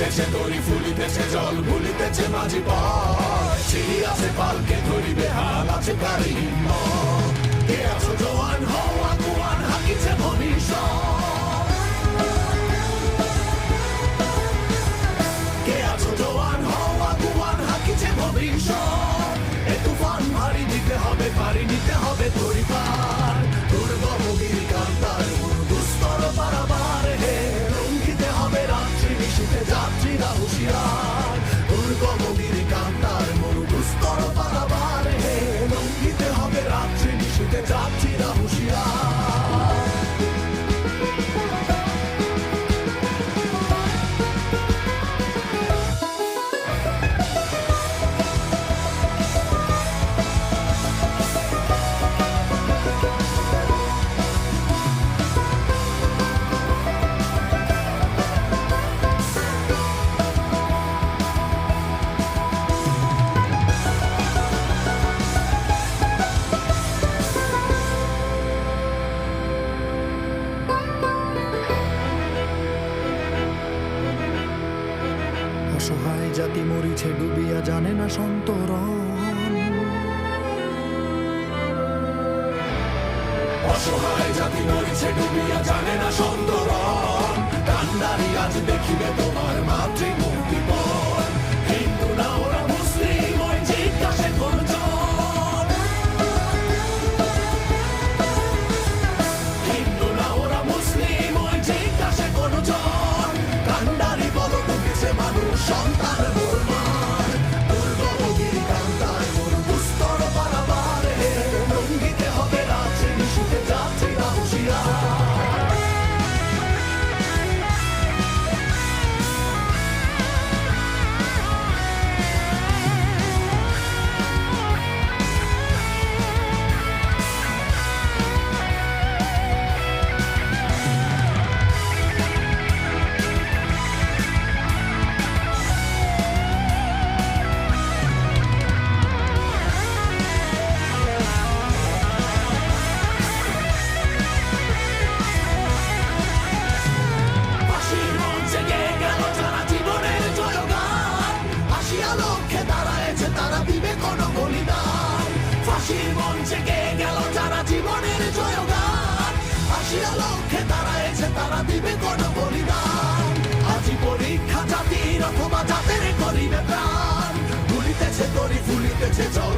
ফুলিতেছে তরি ফুলিতেছে জল ভুলিতেছে মাঝি পথ চিড়ি আছে পালকে ধরিবে হাল আছে কারি হিম্মত কে আছো জওয়ান হও আগুয়ান হাকিছে ভবিষ্যৎ কে আছো জওয়ান হও আগুয়ান হাকিছে ভবিষ্যৎ এ তুফান ভারী দিতে হবে পারি নিতে হবে তরি পার দুর্গমগির কান্তার দুস্তর পারাবার হে লঙ্ঘিতে হবে রাত্রি নিশীতে যাত্রীরা হুঁশিয়ার দুর্গমগির কান্তার দুস্তর পারাবার হে লঙ্ঘিতে হবে রাত্রি নিশীতে যাত্রীরা হুঁশিয়ার অসহায় জাতি মরিছে ডুবিয়া জানে না সন্তরণ অসহায় জাতি মরিছে ডুবিয়া জানে না সন্তরণ কান্ডারি আজ দেখিবে তোমার মাতৃমূর্তি পর হিন্দু না ওরা মুসলিম ওই জিজ্ঞাসে করজন হিন্দু না ওরা মুসলিম ওই জিজ্ঞাসে করজন কান্ডারি বল ডুবেছে মানুষ সন্তান মোরমার দুর্গমগিরি কান্তার মোর দুস্তর পারাবার হে লঙ্ঘিতে হবে রাত্রি নিশীতে যাত্রীরা হুঁশিয়ার ফাঁসির মঞ্চে গেয়ে গেল যারা জীবনের জয়গান আসিয়া লক্ষ্যে দাঁড়ায়েছে তারা দিবে কোনো বলিদান ফাঁসির মঞ্চে গেয়ে গেল যারা জীবনের জয়গান আসিয়া লক্ষ্যে দাঁড়ায়েছে তারা দিবে কোনো বলিদান আজি পরীক্ষা জাতির অথবা জাতের করিবে প্রাণ ভুলিতেছে তরি ফুলিতেছে জল